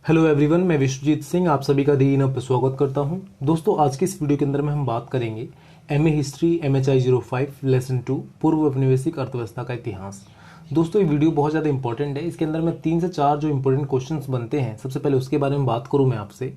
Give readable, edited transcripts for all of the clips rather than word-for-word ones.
Hello everyone, मैं विश्वजीत सिंह आप सभी का दी इन पे स्वागत करता हूं। दोस्तों, आज की इस वीडियो के अंदर में हम बात करेंगे एमए हिस्ट्री MHI 05 लेसन 2 पूर्व औपनिवेशिक अर्थव्यवस्था का इतिहास। दोस्तों, ये वीडियो बहुत ज़्यादा इंपॉर्टेंट है। इसके अंदर में 3 से 4 जो इंपॉर्टेंट क्वेश्चंस बनते हैं, सबसे पहले उसके बारे में बात करूं मैं आपसे।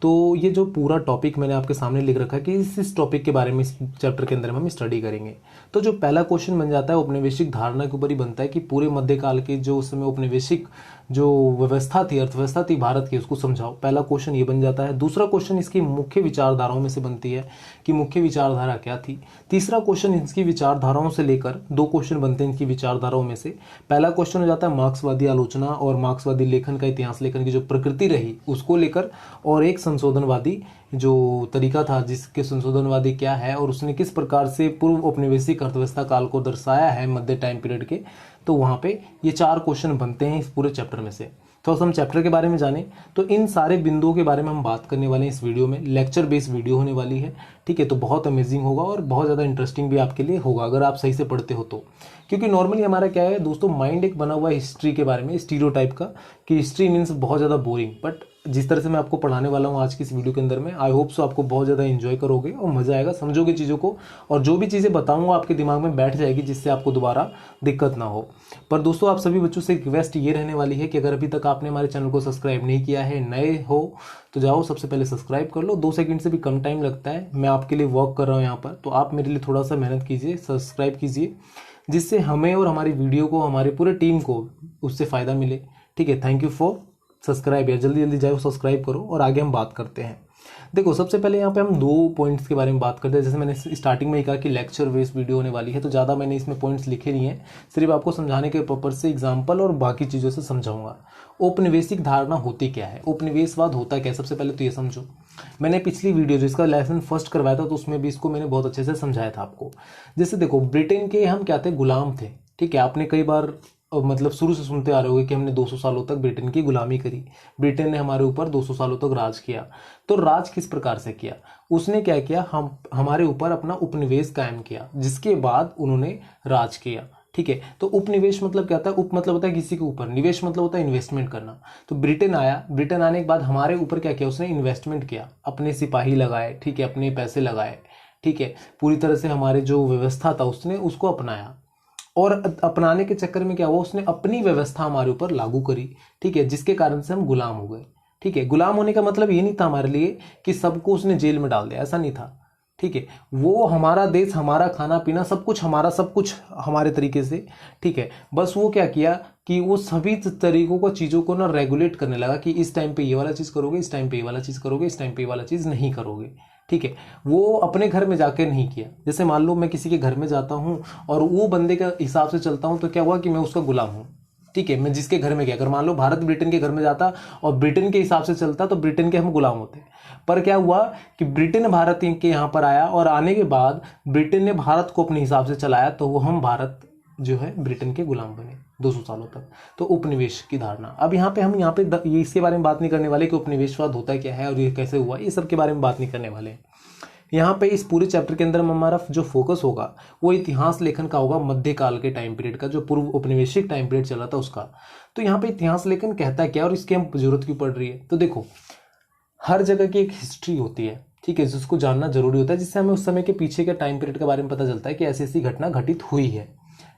तो ये जो पूरा टॉपिक मैंने आपके सामने लिख रखा है कि इस टॉपिक के बारे में इस चैप्टर के अंदर में हम स्टडी करेंगे। तो जो पहला क्वेश्चन बन जाता है औपनिवेशिक धारणा के ऊपर ही बनता है कि पूरे मध्यकाल के जो उस समय औपनिवेशिक जो व्यवस्था थी, अर्थव्यवस्था थी भारत की, उसको समझाओ। पहला क्वेश्चन ये बन जाता है। दूसरा क्वेश्चन इसकी मुख्य विचारधाराओं में से बनती है कि मुख्य विचारधारा क्या थी। तीसरा क्वेश्चन इसकी विचारधाराओं से लेकर 2 क्वेश्चन बनते हैं इनकी विचारधाराओं में से। पहला क्वेश्चन हो जाता है मार्क्सवादी आलोचना और मार्क्सवादी लेखन का इतिहास लेखन की जो प्रकृति रही उसको लेकर, और एक संशोधनवादी जो तरीका था जिसके संशोधनवादी क्या है और उसने किस प्रकार से पूर्व औपनिवेशिक अर्थव्यवस्था काल को दर्शाया है मध्य टाइम पीरियड के। तो वहाँ पे ये 4 क्वेश्चन बनते हैं इस पूरे चैप्टर में से। तो हम चैप्टर के बारे में जाने तो इन सारे बिंदुओं के बारे में हम बात करने वाले हैं इस वीडियो में। लेक्चर बेस्ड वीडियो होने वाली है, ठीक है। तो बहुत अमेजिंग होगा और बहुत ज़्यादा इंटरेस्टिंग भी आपके लिए होगा अगर आप सही से पढ़ते हो तो। क्योंकि नॉर्मली हमारा क्या है दोस्तों, माइंड एक बना हुआ है हिस्ट्री के बारे में, स्टीरियोटाइप का, कि हिस्ट्री मीन्स बहुत ज़्यादा बोरिंग। बट जिस तरह से मैं आपको पढ़ाने वाला हूँ आज की इस वीडियो के अंदर में, आई होप सो आपको बहुत ज़्यादा एंजॉय करोगे और मज़ा आएगा, समझोगे चीज़ों को, और जो भी चीज़ें बताऊँगा आपके दिमाग में बैठ जाएगी जिससे आपको दोबारा दिक्कत ना हो। पर दोस्तों, आप सभी बच्चों से रिक्वेस्ट ये रहने वाली है कि अगर अभी तक आपने हमारे चैनल को सब्सक्राइब नहीं किया है, नए हो तो जाओ सबसे पहले सब्सक्राइब कर लो। 2 सेकंड से भी कम टाइम लगता है, मैं आपके लिए वर्क कर रहा हूँ यहाँ पर, तो आप मेरे लिए थोड़ा सा मेहनत कीजिए, सब्सक्राइब कीजिए, जिससे हमें और हमारी वीडियो को, हमारे पूरे टीम को उससे फ़ायदा मिले, ठीक है। थैंक यू फॉर सब्सक्राइब यार, जल्दी जल्दी जाओ सब्सक्राइब करो और आगे हम बात करते हैं। देखो, सबसे पहले यहाँ पे हम 2 पॉइंट्स के बारे में बात करते हैं। जैसे मैंने स्टार्टिंग में ही कहा कि लेक्चर बेस्ड वीडियो होने वाली है, तो ज़्यादा मैंने इसमें पॉइंट्स लिखे नहीं है, सिर्फ आपको समझाने के पर्पज से एग्जाम्पल और बाकी चीज़ों से समझाऊंगा। औपनिवेशिक धारणा होती क्या है, उपनिवेशवाद होता क्या है, सबसे पहले तो ये समझो। मैंने पिछली वीडियो जो इसका लेसन फर्स्ट करवाया था तो उसमें भी इसको मैंने बहुत अच्छे से समझाया था आपको। जैसे देखो, ब्रिटेन के हम क्या थे, गुलाम थे, ठीक है। आपने कई बार मतलब शुरू से सुनते आ रहे होगे कि हमने 200 सालों तक ब्रिटेन की गुलामी करी, ब्रिटेन ने हमारे ऊपर 200 सालों तक राज किया। तो राज किस प्रकार से किया, उसने क्या किया, हम हमारे ऊपर अपना उपनिवेश कायम किया, जिसके बाद उन्होंने राज किया, ठीक है। तो उपनिवेश मतलब क्या होता है, उप मतलब होता है किसी के ऊपर, निवेश मतलब होता है इन्वेस्टमेंट करना। तो ब्रिटेन आया, ब्रिटेन आने के बाद हमारे ऊपर क्या किया, उसने इन्वेस्टमेंट किया, अपने सिपाही लगाए, ठीक है, अपने पैसे लगाए, ठीक है, पूरी तरह से हमारे जो व्यवस्था था उसने उसको अपनाया, और अपनाने के चक्कर में क्या हुआ, उसने अपनी व्यवस्था हमारे ऊपर लागू करी, ठीक है, जिसके कारण से हम गुलाम हो गए, ठीक है। गुलाम होने का मतलब ये नहीं था हमारे लिए कि सबको उसने जेल में डाल दिया, ऐसा नहीं था, ठीक है। वो हमारा देश, हमारा खाना पीना, सब कुछ हमारा, सब कुछ हमारे तरीके से, ठीक है। बस वो क्या किया कि वो सभी तरीकों को, चीज़ों को ना रेगुलेट करने लगा कि इस टाइम पे ये वाला चीज़ करोगे, इस टाइम पे ये वाला चीज़ करोगे, इस टाइम पे ये वाला चीज़ नहीं करोगे, ठीक है। वो अपने घर में जाके नहीं किया। जैसे मान लो मैं किसी के घर में जाता हूँ और वो बंदे के हिसाब से चलता हूँ, तो क्या हुआ कि मैं उसका गुलाम हूँ, ठीक है। मैं जिसके घर में गया, अगर मान लो भारत ब्रिटेन के घर में जाता और ब्रिटेन के हिसाब से चलता तो ब्रिटेन के हम गुलाम होते। पर क्या हुआ कि ब्रिटेन भारत के यहाँ पर आया और आने के बाद ब्रिटेन ने भारत को अपने हिसाब से चलाया, तो वो हम भारत जो है ब्रिटेन के गुलाम बने 200 सालों तक। तो उपनिवेश की धारणा, अब यहाँ पे हम ये इसके बारे में बात नहीं करने वाले कि उपनिवेशवाद होता क्या है और ये कैसे हुआ, ये सब के बारे में बात नहीं करने वाले। यहाँ पे इस पूरे चैप्टर के अंदर हमारा जो फोकस होगा वो इतिहास लेखन का होगा, मध्यकाल के टाइम पीरियड का, जो पूर्व औपनिवेशिक टाइम पीरियड चला था उसका। तो यहाँ पे इतिहास लेखन कहता क्या और इसकी हम जरूरत क्यों पड़ रही है। तो देखो, हर जगह की एक हिस्ट्री होती है, ठीक है, जिसको जानना जरूरी होता है, जिससे हमें उस समय के पीछे के टाइम पीरियड के बारे में पता चलता है कि ऐसी ऐसी घटना घटित हुई है।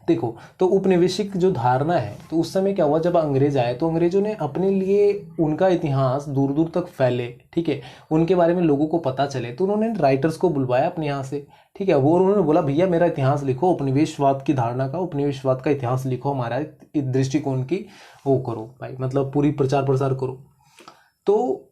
देखो, तो उपनिवेशिक जो धारणा है, तो उस समय क्या हुआ, जब अंग्रेज आए तो अंग्रेजों ने अपने लिए उनका इतिहास दूर दूर तक फैले, ठीक है, उनके बारे में लोगों को पता चले, तो उन्होंने राइटर्स को बुलवाया अपने यहाँ से, ठीक है। वो उन्होंने बोला, भैया मेरा इतिहास लिखो, उपनिवेशवाद की धारणा का, उपनिवेशवाद का इतिहास लिखो, हमारा दृष्टिकोण की वो करो भाई, मतलब पूरी प्रचार प्रसार करो। तो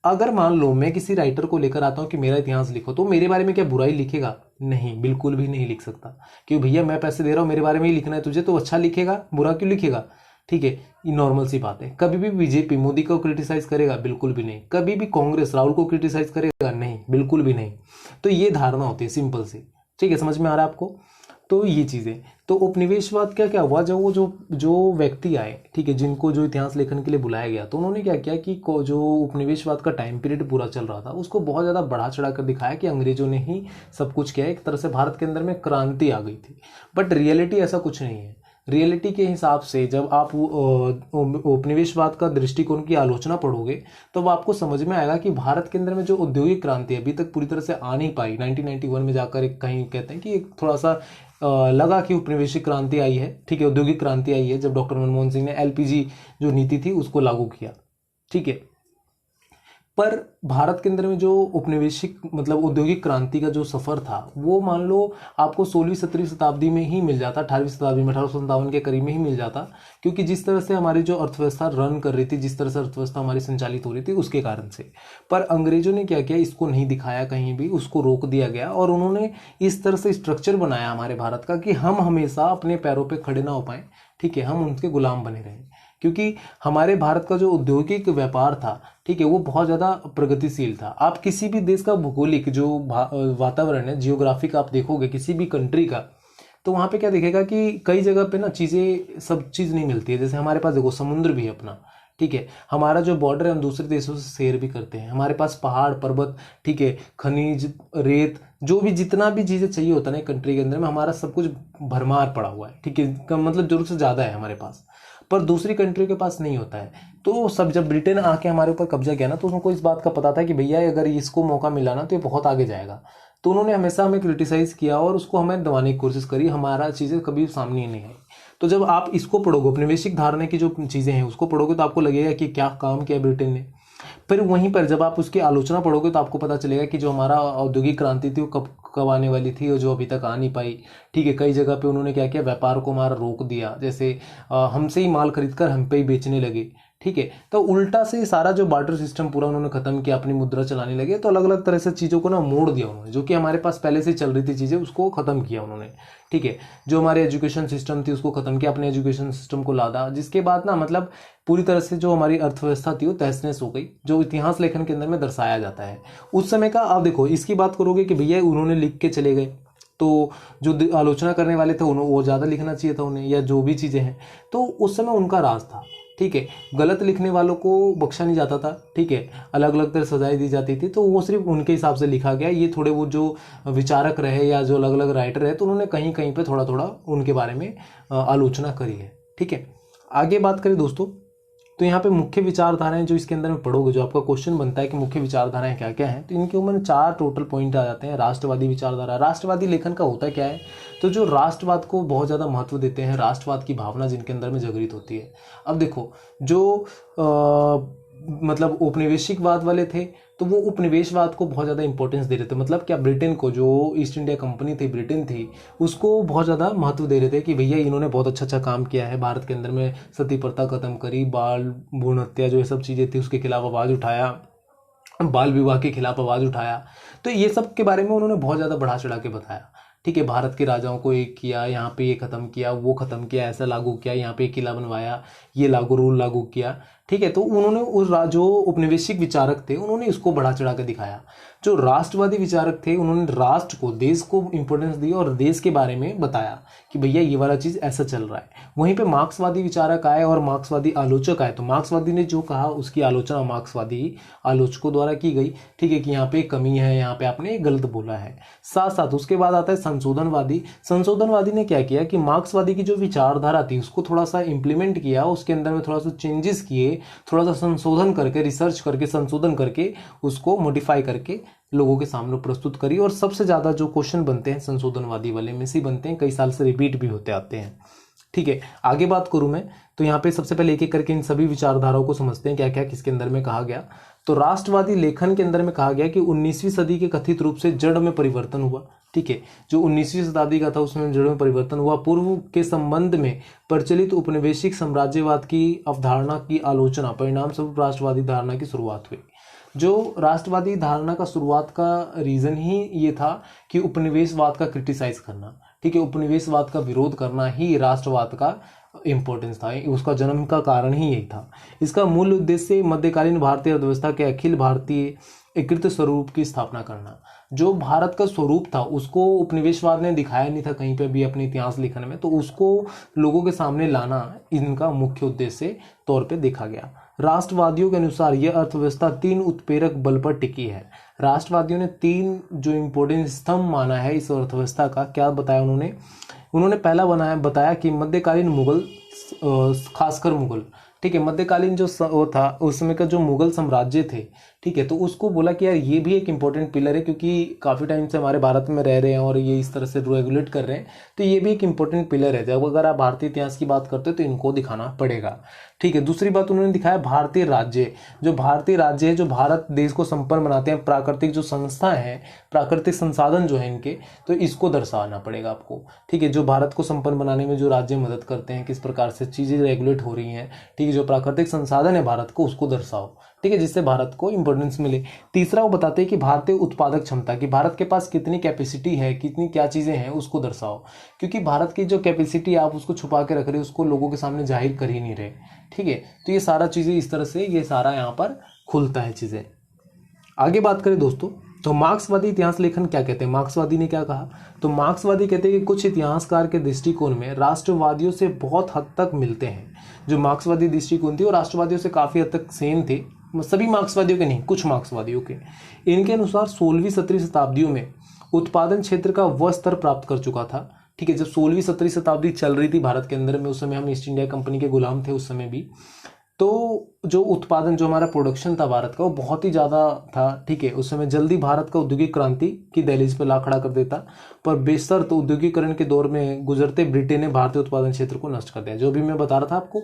अगर मान लो मैं किसी राइटर को लेकर आता हूँ कि मेरा इतिहास लिखो, तो मेरे बारे में क्या बुराई लिखेगा? नहीं, बिल्कुल भी नहीं लिख सकता। क्यों भैया, मैं पैसे दे रहा हूँ, मेरे बारे में ही लिखना है तुझे, तो अच्छा लिखेगा, बुरा क्यों लिखेगा, ठीक है। ये नॉर्मल सी बात है। कभी भी बीजेपी मोदी को क्रिटिसाइज करेगा? बिल्कुल भी नहीं। कभी भी कांग्रेस राहुल को क्रिटिसाइज करेगा? नहीं, बिल्कुल भी नहीं। तो ये धारणा होती है सिंपल सी, ठीक है, समझ में आ रहा है आपको। तो ये चीज़ें, तो उपनिवेशवाद क्या क्या हुआ, जब वो जो व्यक्ति आए, ठीक है, जिनको जो इतिहास लेखन के लिए बुलाया गया, तो उन्होंने क्या किया कि जो उपनिवेशवाद का टाइम पीरियड पूरा चल रहा था उसको बहुत ज़्यादा बढ़ा चढ़ा कर दिखाया कि अंग्रेजों ने ही सब कुछ किया, एक तरह से भारत के अंदर में क्रांति आ गई थी। बट रियलिटी ऐसा कुछ नहीं है। रियलिटी के हिसाब से जब आप उपनिवेशवाद का दृष्टिकोण की आलोचना पढ़ोगे तो आपको समझ में आएगा कि भारत के अंदर में जो औद्योगिक क्रांति अभी तक पूरी तरह से आ नहीं पाई, 1991 में जाकर एक कहीं कहते हैं कि एक थोड़ा सा लगा कि उपनिवेशिक क्रांति आई है, ठीक है, औद्योगिक क्रांति आई है जब डॉक्टर मनमोहन सिंह ने एलपीजी जो नीति थी उसको लागू किया, ठीक है। पर भारत के अंदर में जो उपनिवेशिक मतलब औद्योगिक क्रांति का जो सफर था वो मान लो आपको 16वीं-17वीं शताब्दी में ही मिल जाता, 18वीं शताब्दी में 1857 के करीब में ही मिल जाता, क्योंकि जिस तरह से हमारी जो अर्थव्यवस्था रन कर रही थी, जिस तरह से अर्थव्यवस्था हमारी संचालित हो रही थी उसके कारण से। पर अंग्रेजों ने क्या किया, इसको नहीं दिखाया कहीं भी, उसको रोक दिया गया और उन्होंने इस तरह से स्ट्रक्चर बनाया हमारे भारत का कि हम हमेशा अपने पैरों पर खड़े ना हो पाए, ठीक है, हम उनके गुलाम बने रहे, क्योंकि हमारे भारत का जो औद्योगिक व्यापार था, ठीक है, वो बहुत ज़्यादा प्रगतिशील था। आप किसी भी देश का भौगोलिक जो वातावरण है, जियोग्राफिक आप देखोगे किसी भी कंट्री का, तो वहाँ पे क्या दिखेगा कि कई जगह पे ना चीज़ें सब चीज़ नहीं मिलती है। जैसे हमारे पास देखो समुद्र भी है अपना, ठीक है, हमारा जो बॉर्डर है हम दूसरे देशों से शेयर भी करते हैं, हमारे पास पहाड़ पर्वत, ठीक है, खनिज रेत, जो भी जितना भी चीज़ें चाहिए होता है ना कंट्री के अंदर में, हमारा सब कुछ भरमार पड़ा हुआ है, ठीक है, मतलब जरूरत से ज़्यादा है हमारे पास, पर दूसरी कंट्री के पास नहीं होता है। तो सब जब ब्रिटेन आके हमारे ऊपर कब्जा किया ना, तो उनको इस बात का पता था कि भैया अगर इसको मौका मिला ना तो ये बहुत आगे जाएगा, तो उन्होंने हमेशा हमें क्रिटिसाइज किया और उसको हमें दबाने की कोशिश करी, हमारा चीज़ें कभी सामने नहीं आई। तो जब आप इसको पढ़ोगे, उपनिवेशिक धारणा की जो चीज़ें हैं उसको पढ़ोगे, तो आपको लगेगा कि क्या काम किया ब्रिटेन ने। फिर वहीं पर जब आप उसकी आलोचना पढ़ोगे तो आपको पता चलेगा कि जो हमारा औद्योगिक क्रांति थी वो कब कब आने वाली थी और जो अभी तक आ नहीं पाई, ठीक है। कई जगह पे उन्होंने क्या किया, व्यापार को हमारा रोक दिया, जैसे हमसे ही माल खरीद कर हम पे ही बेचने लगे, ठीक है। तो उल्टा से सारा जो बार्टर सिस्टम पूरा उन्होंने खत्म किया, अपनी मुद्रा चलाने लगे, तो अलग अलग तरह से चीज़ों को ना मोड़ दिया उन्होंने, जो कि हमारे पास पहले से चल रही थी चीज़ें उसको खत्म किया उन्होंने, ठीक है। जो हमारे एजुकेशन सिस्टम थी उसको खत्म किया, अपने एजुकेशन सिस्टम को लादा, जिसके बाद ना मतलब पूरी तरह से जो हमारी अर्थव्यवस्था थी वो तहस नहस हो गई, जो इतिहास लेखन के अंदर में दर्शाया जाता है उस समय का। आप देखो इसकी बात करोगे कि भैया उन्होंने लिख के चले गए, तो जो आलोचना करने वाले थे उन्होंने वो ज़्यादा लिखना चाहिए था उन्हें, या जो भी चीज़ें हैं, तो उस समय उनका राज था, ठीक है। गलत लिखने वालों को बख्शा नहीं जाता था, ठीक है, अलग अलग तरह सजाएं दी जाती थी, तो वो सिर्फ उनके हिसाब से लिखा गया। ये थोड़े वो जो विचारक रहे या जो अलग अलग राइटर है, तो उन्होंने कहीं कहीं पे थोड़ा थोड़ा उनके बारे में आलोचना करी है, ठीक है। आगे बात करें दोस्तों, तो यहाँ पे मुख्य विचारधाराएं जो इसके अंदर में पढ़ोगे, जो आपका क्वेश्चन बनता है कि मुख्य विचारधाराएं क्या क्या हैं, तो इनके ऊपर 4 टोटल पॉइंट आ जाते हैं। राष्ट्रवादी विचारधारा, राष्ट्रवादी लेखन का होता क्या है, तो जो राष्ट्रवाद को बहुत ज़्यादा महत्व देते हैं, राष्ट्रवाद की भावना जिनके अंदर में जागृत होती है। अब देखो जो मतलब औपनिवेशिकवाद वाले थे, तो वो उपनिवेशवाद को बहुत ज़्यादा इंपॉर्टेंस दे रहे थे। मतलब क्या, ब्रिटेन को, जो ईस्ट इंडिया कंपनी थी, ब्रिटेन थी, उसको बहुत ज़्यादा महत्व दे रहे थे कि भैया इन्होंने बहुत अच्छा अच्छा काम किया है भारत के अंदर में, सती प्रथा खत्म करी, बाल भ्रूण हत्या जो ये सब चीज़ें थी उसके खिलाफ आवाज़ उठाया, बाल विवाह के खिलाफ आवाज़ उठाया, तो ये सब के बारे में उन्होंने बहुत ज़्यादा बढ़ा चढ़ा के बताया, ठीक है। भारत के राजाओं को एक किया, यहाँ पे ये ख़त्म किया, वो ख़त्म किया, ऐसा लागू किया, यहाँ पे एक किला बनवाया, ये रूल लागू किया, ठीक है। तो उन्होंने उस जो उपनिवेशिक विचारक थे उन्होंने इसको बढ़ा चढ़ा के दिखाया। जो राष्ट्रवादी विचारक थे उन्होंने राष्ट्र को, देश को इंपॉर्टेंस दी और देश के बारे में बताया कि भैया ये वाला चीज़ ऐसा चल रहा है। वहीं पे मार्क्सवादी विचारक आए और मार्क्सवादी आलोचक आए, तो मार्क्सवादी ने जो कहा उसकी आलोचना मार्क्सवादी आलोचकों द्वारा की गई, ठीक है, कि यहाँ पे कमी है, यहाँ पे आपने गलत बोला है। साथ साथ उसके बाद आता है संशोधनवादी। संशोधनवादी ने क्या किया कि मार्क्सवादी की जो विचारधारा थी उसको थोड़ा सा इंप्लीमेंट किया, उसके अंदर में थोड़ा सा चेंजेस किए, थोड़ा सा संशोधन करके, रिसर्च करके, संशोधन करके उसको मॉडिफाई करके लोगों के सामने प्रस्तुत करी। और सबसे ज़्यादा जो क्वेश्चन बनते हैं संशोधनवादी वाले में से बनते हैं, कई साल से रिपीट भी होते आते हैं, ठीक है। आगे बात करूं मैं, तो यहाँ पे सबसे पहले एक एक करके इन सभी विचारधाराओं को समझते हैं क्या क्या किसके अंदर में कहा गया। तो राष्ट्रवादी लेखन के अंदर में कहा गया कि 19वीं सदी के कथित रूप से जड़ में परिवर्तन हुआ, ठीक है। जो 19वीं शताब्दी का था उसमें जड़ में परिवर्तन हुआ। पूर्व के संबंध में प्रचलित उपनिवेशिक साम्राज्यवाद की अवधारणा की आलोचना, परिणाम स्वरूप राष्ट्रवादी धारणा की शुरुआत हुई। जो राष्ट्रवादी धारणा का शुरुआत का रीजन ही ये था कि उपनिवेशवाद का क्रिटिसाइज करना, ठीक है, उपनिवेशवाद का विरोध करना ही राष्ट्रवाद का इंपॉर्टेंस था, उसका जन्म का कारण ही यही था। इसका मूल उद्देश्य मध्यकालीन भारतीय अर्थव्यवस्था के अखिल भारतीय एकीकृत स्वरूप की स्थापना करना। जो भारत का स्वरूप था उसको उपनिवेशवाद ने दिखाया नहीं था कहीं पे भी अपने इतिहास लेखन में, तो उसको लोगों के सामने लाना इनका मुख्य उद्देश्य तौर पे देखा गया। राष्ट्रवादियों के अनुसार यह अर्थव्यवस्था 3 उत्प्रेरक बल पर टिकी है। राष्ट्रवादियों ने 3 जो इंपॉर्टेंट स्तंभ माना है इस अर्थव्यवस्था का। क्या बताया उन्होंने पहला बताया कि मध्यकालीन मुगल, खासकर मुगल, ठीक है, मध्यकालीन जो वो था उस समय का जो मुगल साम्राज्य थे, ठीक है, तो उसको बोला कि यार ये भी एक इंपॉर्टेंट पिलर है, क्योंकि काफ़ी टाइम से हमारे भारत में रह रहे हैं और ये इस तरह से रेगुलेट कर रहे हैं, तो ये भी एक इंपॉर्टेंट पिलर है। जब अगर आप भारतीय इतिहास की बात करते हो तो इनको दिखाना पड़ेगा, ठीक है। दूसरी बात उन्होंने दिखाया भारतीय राज्य, जो भारतीय राज्य है, जो भारत देश को संपन्न बनाते हैं, प्राकृतिक जो संस्था है, प्राकृतिक संसाधन जो है इनके, तो इसको दर्शाना पड़ेगा आपको, ठीक है। जो भारत को संपन्न बनाने में जो राज्य मदद करते हैं, किस प्रकार से चीज़ें रेगुलेट हो रही हैं, ठीक है, जो प्राकृतिक संसाधन है भारत को, उसको दर्शाओ, ठीक है, जिससे भारत को इंपॉर्टेंस मिले। तीसरा वो बताते हैं कि भारतीय उत्पादक क्षमता, कि भारत के पास कितनी कैपेसिटी है, कितनी क्या चीज़ें हैं, उसको दर्शाओ, क्योंकि भारत की जो कैपेसिटी आप उसको छुपा के रख रहे हो, उसको लोगों के सामने जाहिर कर ही नहीं रहे, ठीक है। तो ये सारा चीज़ें इस तरह से ये सारा यहाँ पर खुलता है चीज़ें। आगे बात करें दोस्तों, तो मार्क्सवादी इतिहास लेखन क्या कहते हैं, मार्क्सवादी ने क्या कहा, तो मार्क्सवादी कहते हैं कि कुछ इतिहासकार के दृष्टिकोण में राष्ट्रवादियों से बहुत हद तक मिलते हैं। जो मार्क्सवादी दृष्टिकोण थी वो राष्ट्रवादियों से काफ़ी हद तक सेम थे, सभी मार्क्सवादियों के नहीं, कुछ मार्क्सवादियों के। इनके अनुसार 16वीं-17वीं शताब्दियों में उत्पादन क्षेत्र का वह स्तर प्राप्त कर चुका था, ठीक है। जब 16वीं-17वीं शताब्दी चल रही थी भारत के अंदर में, उस समय हम ईस्ट इंडिया कंपनी के गुलाम थे उस समय भी, तो जो उत्पादन, जो हमारा प्रोडक्शन था भारत का, वो बहुत ही ज़्यादा था, ठीक है। उस समय जल्दी भारत का औद्योगिक क्रांति की दहलीज पर ला खड़ा कर देता, पर बेशर्त औद्योगिकरण के दौर में गुजरते ब्रिटेन ने भारतीय उत्पादन क्षेत्र को नष्ट कर दिया। जो भी मैं बता रहा था आपको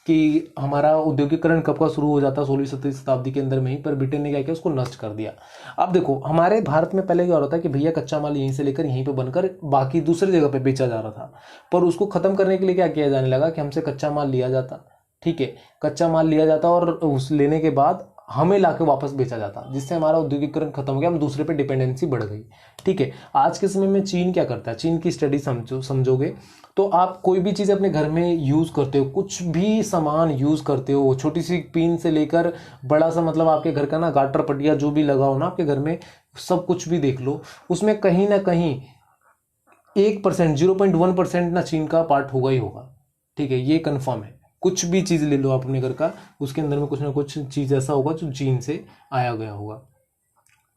कि हमारा औद्योगिकरण कब का शुरू हो जाता, 16वीं-17वीं शताब्दी के अंदर में ही, पर ब्रिटेन ने क्या किया, उसको नष्ट कर दिया। अब देखो हमारे भारत में पहले क्या हो रहा था कि भैया कच्चा माल यहीं से लेकर यहीं पे बनकर बाकी दूसरी जगह पे बेचा जा रहा था, पर उसको खत्म करने के लिए क्या किया जाने लगा कि हमसे कच्चा माल लिया जाता, ठीक है, कच्चा माल लिया जाता और उस लेने के बाद हमें लाके वापस बेचा जाता, जिससे हमारा औद्योगिकरण खत्म हो गया, हम दूसरे पे डिपेंडेंसी बढ़ गई, ठीक है। आज के समय में चीन क्या करता है, चीन की स्टडी समझोगे तो आप कोई भी चीज़ अपने घर में यूज़ करते हो, कुछ भी सामान यूज़ करते हो, छोटी सी पिन से लेकर बड़ा सा, मतलब आपके घर का ना गाटर पटिया जो भी लगा हो ना आपके घर में, सब कुछ भी देख लो, उसमें कहीं ना कहीं 1%, 0.1% ना चीन का पार्ट होगा ही होगा, ठीक है, ये कन्फर्म है। कुछ भी चीज़ ले लो आप अपने घर का, उसके अंदर में कुछ ना कुछ चीज़ ऐसा होगा जो चीन से आया गया होगा,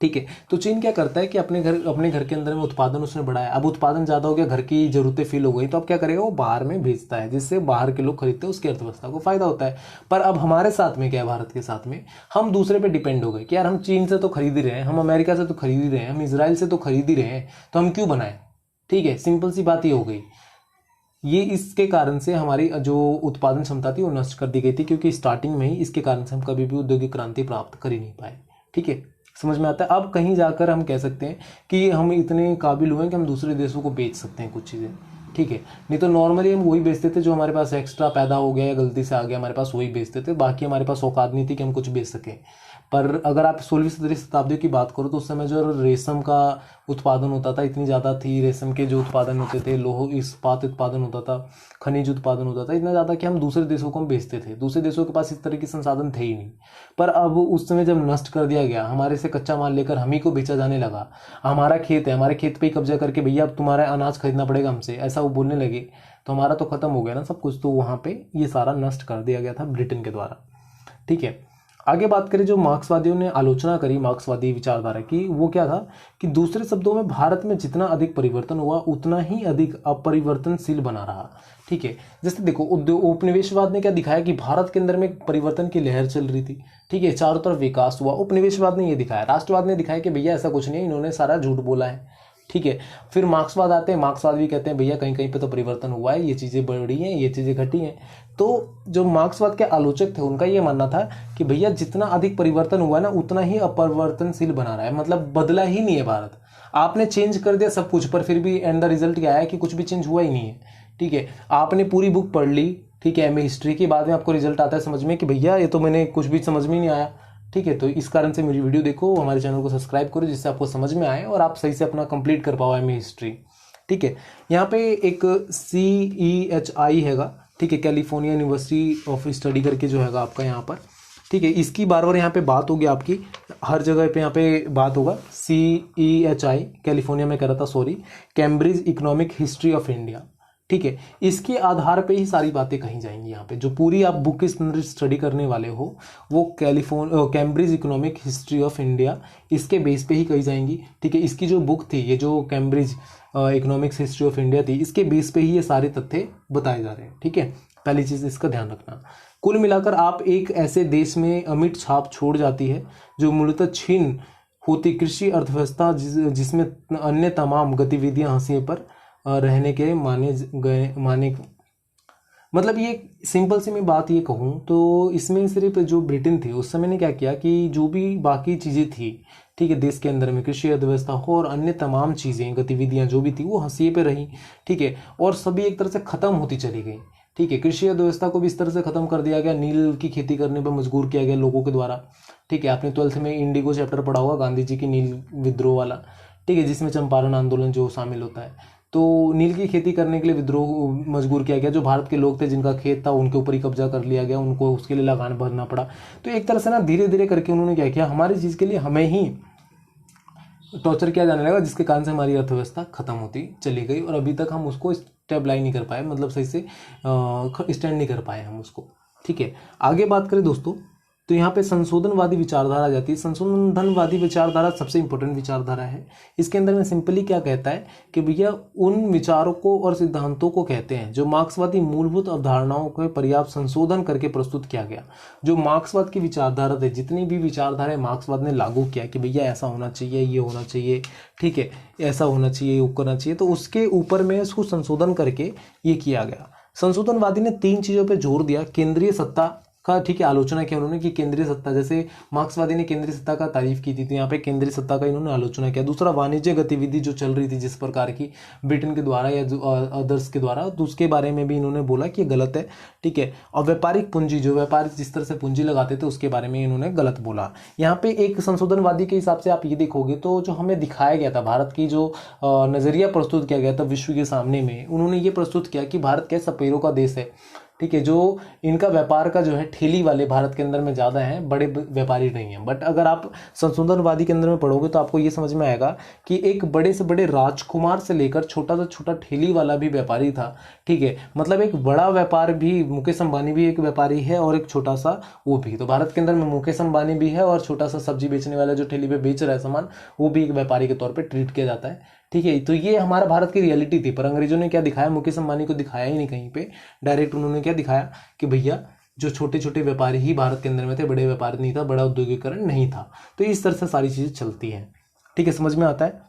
ठीक है। तो चीन क्या करता है कि अपने घर के अंदर में उत्पादन उसने बढ़ाया, अब उत्पादन ज़्यादा हो गया, घर की ज़रूरतें फिल हो गई, तो अब क्या करेगा, वो बाहर में भेजता है, जिससे बाहर के लोग खरीदते हैं, उसकी अर्थव्यवस्था को फायदा होता है। पर अब हमारे साथ में क्या है, भारत के साथ में हम दूसरे पे डिपेंड हो गए कि यार हम चीन से तो खरीद ही रहे हैं, हम अमेरिका से तो खरीद ही रहे हैं, हम इसराइल से तो खरीद ही रहे हैं, तो हम क्यों बनाएं, ठीक है, सिंपल सी बात ये हो गई। ये इसके कारण से हमारी जो उत्पादन क्षमता थी वो नष्ट कर दी गई थी, क्योंकि स्टार्टिंग में ही इसके कारण से हम कभी भी औद्योगिक क्रांति प्राप्त कर ही नहीं पाए, ठीक है, समझ में आता है। अब कहीं जाकर हम कह सकते हैं कि हम इतने काबिल हुए हैं कि हम दूसरे देशों को बेच सकते हैं कुछ चीज़ें, ठीक है। नहीं तो नॉर्मली हम वही बेचते थे जो हमारे पास एक्स्ट्रा पैदा हो गया या गलती से आ गया हमारे पास, वही बेचते थे, बाकी हमारे पास औकात नहीं थी कि हम कुछ बेच सकें। पर अगर आप 16वीं-17वीं शताब्दी की बात करो तो उस समय जो रेशम का उत्पादन होता था, इतनी ज़्यादा थी, रेशम के जो उत्पादन होते थे, लोह इस्पात उत्पादन होता था, खनिज उत्पादन होता था, इतना ज़्यादा कि हम दूसरे देशों को हम बेचते थे, दूसरे देशों के पास इस तरह के संसाधन थे ही नहीं। पर अब उस समय जब नष्ट कर दिया गया, हमारे से कच्चा माल लेकर हम ही को बेचा जाने लगा, हमारा खेत है, हमारे खेत पे ही कब्जा करके भैया अब तुम्हारा अनाज खरीदना पड़ेगा हमसे, ऐसा वो बोलने लगे, तो हमारा तो खत्म हो गया ना सब कुछ, तो वहाँ पे ये सारा नष्ट कर दिया गया था ब्रिटेन के द्वारा, ठीक है। आगे बात करें, जो मार्क्सवादियों ने आलोचना करी मार्क्सवादी विचारधारा की, वो क्या था कि दूसरे शब्दों में भारत में जितना अधिक परिवर्तन हुआ उतना ही अधिक अपरिवर्तनशील बना रहा, ठीक है। जैसे देखो उपनिवेशवाद ने क्या दिखाया कि भारत के अंदर में परिवर्तन की लहर चल रही थी, ठीक है, चारों तरफ विकास हुआ, उपनिवेशवाद ने ये दिखाया, राष्ट्रवाद ने दिखाया कि भैया ऐसा कुछ नहीं है, इन्होंने सारा झूठ बोला है, ठीक है। फिर मार्क्सवाद आते हैं, मार्क्सवाद भी कहते हैं भैया कहीं कहीं पे तो परिवर्तन हुआ है, ये चीज़ें बढ़ी हैं, ये चीज़ें घटी हैं। तो जो मार्क्सवाद के आलोचक थे उनका ये मानना था कि भैया जितना अधिक परिवर्तन हुआ है ना उतना ही अपरिवर्तनशील बना रहा है, मतलब बदला ही नहीं है भारत, आपने चेंज कर दिया सब कुछ, पर फिर भी एंड द रिजल्ट क्या है कि कुछ भी चेंज हुआ ही नहीं है, ठीक है। आपने पूरी बुक पढ़ ली, ठीक है, एमए हिस्ट्री की, बाद में आपको रिजल्ट आता है समझ में कि भैया ये तो मैंने कुछ भी समझ में नहीं आया, ठीक है। तो इस कारण से मेरी वीडियो देखो, हमारे चैनल को सब्सक्राइब करो, जिससे आपको समझ में आए और आप सही से अपना कंप्लीट कर पाओ एमए हिस्ट्री, ठीक है। यहाँ पे एक CEHI हैगा, ठीक है, कैलिफोर्निया यूनिवर्सिटी ऑफ स्टडी करके जो हैगा आपका यहाँ पर, ठीक है, इसकी बार बार यहाँ पे बात होगी आपकी, हर जगह पे यहाँ पे बात होगा। CEHI कैलिफोर्निया में कर रहा था, sorry, Cambridge economic history of India, ठीक है, इसके आधार पे ही सारी बातें कही जाएंगी। यहाँ पे जो पूरी आप बुक के अंदर स्टडी करने वाले हो वो Cambridge economic history of India, इसके बेस पे ही कही जाएंगी। ठीक है, इसकी जो बुक थी, ये जो Cambridge economics history of India थी, इसके बेस पे ही ये सारे तथ्य बताए जा रहे हैं। ठीक है, पहली चीज इसका ध्यान रखना। कुल मिलाकर आप एक ऐसे देश में अमिट छाप छोड़ जाती है जो मूलतः छीन होती कृषि अर्थव्यवस्था, जिसमें अन्य तमाम गतिविधियां हाशिए पर रहने के माने मतलब ये सिंपल सी मैं बात ये कहूँ तो इसमें सिर्फ जो ब्रिटेन थी उस समय ने क्या किया कि जो भी बाकी चीज़ें थी, ठीक है, देश के अंदर में कृषि अर्थव्यवस्था हो और अन्य तमाम चीज़ें गतिविधियां जो भी थी वो हाशिए पे रही। ठीक है, और सभी एक तरह से ख़त्म होती चली गई। ठीक है, कृषि अर्थव्यवस्था को भी इस तरह से ख़त्म कर दिया गया, नील की खेती करने पर मजबूर किया गया लोगों के द्वारा। ठीक है, आपने 12th में इंडिगो चैप्टर पढ़ा होगा, गांधी जी की नील विद्रोह वाला। ठीक है, जिसमें चंपारण आंदोलन जो शामिल होता है। तो नील की खेती करने के लिए विद्रोह मजबूर किया गया, जो भारत के लोग थे जिनका खेत था उनके ऊपर ही कब्जा कर लिया गया, उनको उसके लिए लगान भरना पड़ा। तो एक तरह से ना धीरे धीरे करके उन्होंने क्या किया, हमारी चीज़ के लिए हमें ही टॉर्चर किया जाने लगा, जिसके कारण से हमारी अर्थव्यवस्था खत्म होती चली गई और अभी तक हम उसको स्टेबलाइज नहीं कर पाए, मतलब सही से स्टैंड नहीं कर पाए हम उसको। ठीक है, आगे बात करें दोस्तों तो यहाँ पे संशोधनवादी विचारधारा आ जाती है। संशोधनवादी विचारधारा सबसे इंपॉर्टेंट विचारधारा है। इसके अंदर में सिंपली क्या कहता है कि भैया उन विचारों को और सिद्धांतों को कहते हैं जो मार्क्सवादी मूलभूत अवधारणाओं को पर्याप्त संशोधन करके प्रस्तुत किया गया। जो मार्क्सवाद की विचारधारा थे, जितनी भी विचारधाराएं मार्क्सवाद ने लागू किया कि भैया ऐसा होना चाहिए, ये होना चाहिए, ठीक है, ऐसा होना चाहिए, वो करना चाहिए, तो उसके ऊपर में उसको संशोधन करके ये किया गया। संशोधनवादी ने 3 चीज़ों पर जोर दिया। केंद्रीय सत्ता का, ठीक है, आलोचना किया उन्होंने कि केंद्रीय सत्ता, जैसे मार्क्सवादी ने केंद्रीय सत्ता का तारीफ की थी, तो यहाँ पे केंद्रीय सत्ता का इन्होंने आलोचना किया। दूसरा, वाणिज्य गतिविधि जो चल रही थी जिस प्रकार की ब्रिटेन के द्वारा या अदर्स के द्वारा, तो उसके बारे में भी इन्होंने बोला कि ये गलत है। ठीक है, और व्यापारिक पूंजी, जो व्यापारी जिस तरह से पूंजी लगाते थे उसके बारे में इन्होंने गलत बोला। यहाँ पे एक संशोधनवादी के हिसाब से आप ये देखोगे तो जो हमें दिखाया गया था, भारत की जो नजरिया प्रस्तुत किया गया था विश्व के सामने में, उन्होंने ये प्रस्तुत किया कि भारत क्या सपेरों का देश है। ठीक है, जो इनका व्यापार का जो है ठेली वाले भारत के अंदर में ज़्यादा हैं, बड़े व्यापारी नहीं हैं। बट अगर आप संशोधनवादी के अंदर में पढ़ोगे तो आपको ये समझ में आएगा कि एक बड़े से बड़े राजकुमार से लेकर छोटा से छोटा ठेली वाला भी व्यापारी था। ठीक है, मतलब एक बड़ा व्यापार भी, मुकेश अंबानी भी एक व्यापारी है और एक छोटा सा वो भी। तो भारत के अंदर में मुकेश अंबानी भी है और छोटा सा सब्जी बेचने वाला जो ठेली पे बेच रहा है सामान, वो भी एक व्यापारी के तौर पर ट्रीट किया जाता है। ठीक है, तो ये हमारा भारत की रियलिटी थी। पर अंग्रेजों ने क्या दिखाया, मुकेश अंबानी को दिखाया ही नहीं कहीं पे, डायरेक्ट उन्होंने क्या दिखाया कि भैया जो छोटे छोटे व्यापारी ही भारत के अंदर में थे, बड़े व्यापारी नहीं था, बड़ा औद्योगिकरण नहीं था। तो इस तरह से सारी चीजें चलती हैं। ठीक है, समझ में आता है।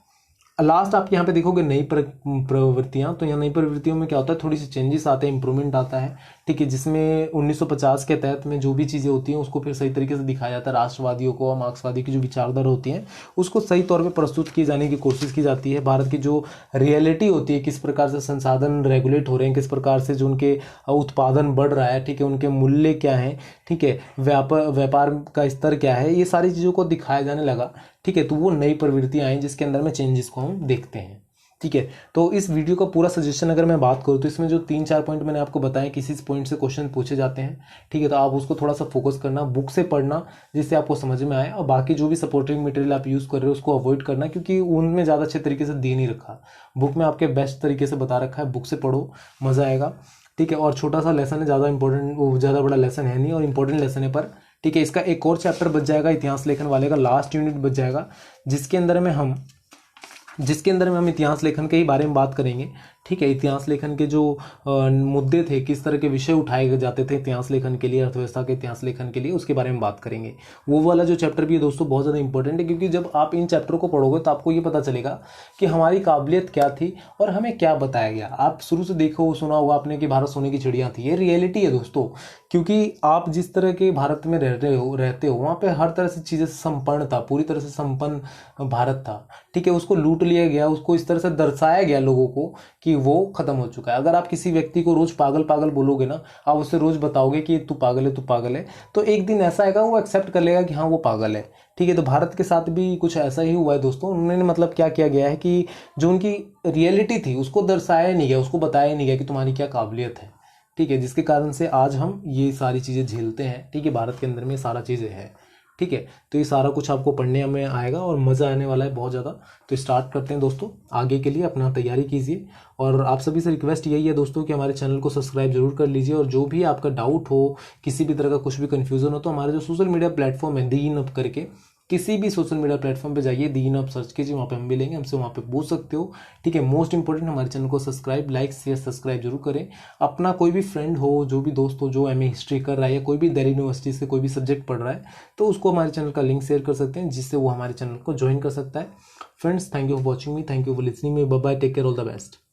लास्ट आप यहाँ पे देखोगे नई प्रवृत्तियां, तो यहाँ नई प्रवृत्तियों में क्या होता है, थोड़ी सी चेंजेस आते हैं, इंप्रूवमेंट आता है। ठीक है, जिसमें 1950 के तहत में जो भी चीज़ें होती हैं उसको फिर सही तरीके से दिखाया जाता है। राष्ट्रवादियों को और मार्क्सवादी की जो विचारधारा होती हैं उसको सही तौर पे प्रस्तुत किए जाने की कोशिश की जाती है। भारत की जो रियलिटी होती है, किस प्रकार से संसाधन रेगुलेट हो रहे हैं, किस प्रकार से जो उनके उत्पादन बढ़ रहा है, ठीक है, उनके मूल्य क्या हैं, ठीक है, व्यापार का स्तर क्या है, ये सारी चीज़ों को दिखाया जाने लगा। ठीक है, तो वो नई प्रवृत्तियां आई जिसके अंदर में चेंजेस को हम देखते हैं। ठीक है, तो इस वीडियो का पूरा सजेशन अगर मैं बात करूँ तो इसमें जो 3-4 पॉइंट मैंने आपको बताया, किसी पॉइंट से क्वेश्चन पूछे जाते हैं। ठीक है, तो आप उसको थोड़ा सा फोकस करना, बुक से पढ़ना जिससे आपको समझ में आए, और बाकी जो भी सपोर्टिंग मटेरियल आप यूज़ कर रहे हो उसको अवॉइड करना, क्योंकि उनमें ज़्यादा अच्छे तरीके से दे नहीं रखा। बुक में आपके बेस्ट तरीके से बता रखा है, बुक से पढ़ो, मज़ा आएगा। ठीक है, और छोटा सा लेसन है, ज़्यादा इंपॉर्टेंट, वो ज़्यादा बड़ा लेसन है नहीं और इंपॉर्टेंट लेसन है पर। ठीक है, इसका एक और चैप्टर बच जाएगा, इतिहास लेखन वाले का लास्ट यूनिट बच जाएगा, जिसके अंदर में हम इतिहास लेखन के ही बारे में बात करेंगे। ठीक है, इतिहास लेखन के जो मुद्दे थे, किस तरह के विषय उठाए जाते थे इतिहास लेखन के लिए, अर्थव्यवस्था के इतिहास लेखन के लिए, उसके बारे में बात करेंगे। वो वाला जो चैप्टर भी है दोस्तों बहुत ज़्यादा इंपॉर्टेंट है, क्योंकि जब आप इन चैप्टर को पढ़ोगे तो आपको ये पता चलेगा कि हमारी काबिलियत क्या थी और हमें क्या बताया गया। आप शुरू से देखो, सुना होगा आपने कि भारत सोने की चिड़िया थी, ये रियलिटी है दोस्तों। क्योंकि आप जिस तरह के भारत में रहते हो वहाँ पे हर तरह से चीज़ें संपन्न था, पूरी तरह से संपन्न भारत था। ठीक है, उसको लूट लिया गया, उसको इस तरह से दर्शाया गया लोगों को कि वो खत्म हो चुका है। अगर आप किसी व्यक्ति को रोज पागल पागल बोलोगे ना, आप उससे रोज बताओगे कि तू पागल है, तू पागल है, तो एक दिन ऐसा आएगा वो एक्सेप्ट कर लेगा कि हाँ वो पागल है। ठीक है, तो भारत के साथ भी कुछ ऐसा ही हुआ है दोस्तों। उन्होंने मतलब क्या किया गया है कि जो उनकी रियलिटी थी उसको दर्शाया नहीं गया, उसको बताया नहीं गया कि तुम्हारी क्या काबिलियत है। ठीक है, जिसके कारण से आज हम ये सारी चीज़ें झेलते हैं। ठीक है, भारत के अंदर में सारा चीज़ें है। ठीक है। तो ये सारा कुछ आपको पढ़ने में आएगा और मज़ा आने वाला है बहुत ज़्यादा। तो स्टार्ट करते हैं दोस्तों, आगे के लिए अपना तैयारी कीजिए। और आप सभी से रिक्वेस्ट यही है दोस्तों कि हमारे चैनल को सब्सक्राइब जरूर कर लीजिए, और जो भी आपका डाउट हो, किसी भी तरह का कुछ भी कन्फ्यूज़न हो, तो हमारे जो सोशल मीडिया प्लेटफॉर्म है दी इन अप करके, किसी भी सोशल मीडिया प्लेटफॉर्म पे जाइए, दी इन अप सर्च कीजिए, वहाँ पे हम मिलेंगे, हमसे वहाँ पे पूछ सकते हो। ठीक है। मोस्ट इंपॉर्टेंट, हमारे चैनल को सब्सक्राइब, लाइक, शेयर, सब्सक्राइब जरूर करें। अपना कोई भी फ्रेंड हो, जो भी दोस्त हो जो एमए हिस्ट्री कर रहा है या कोई भी दिल्ली यूनिवर्सिटी से कोई भी सब्जेक्ट पढ़ रहा है, तो उसको हमारे चैनल का लिंक शेयर कर सकते हैं, जिससे वो हमारे चैनल को ज्वाइन कर सकता है। Friends, thank you for watching me, thank you for listening me, bye bye, take care, all the best.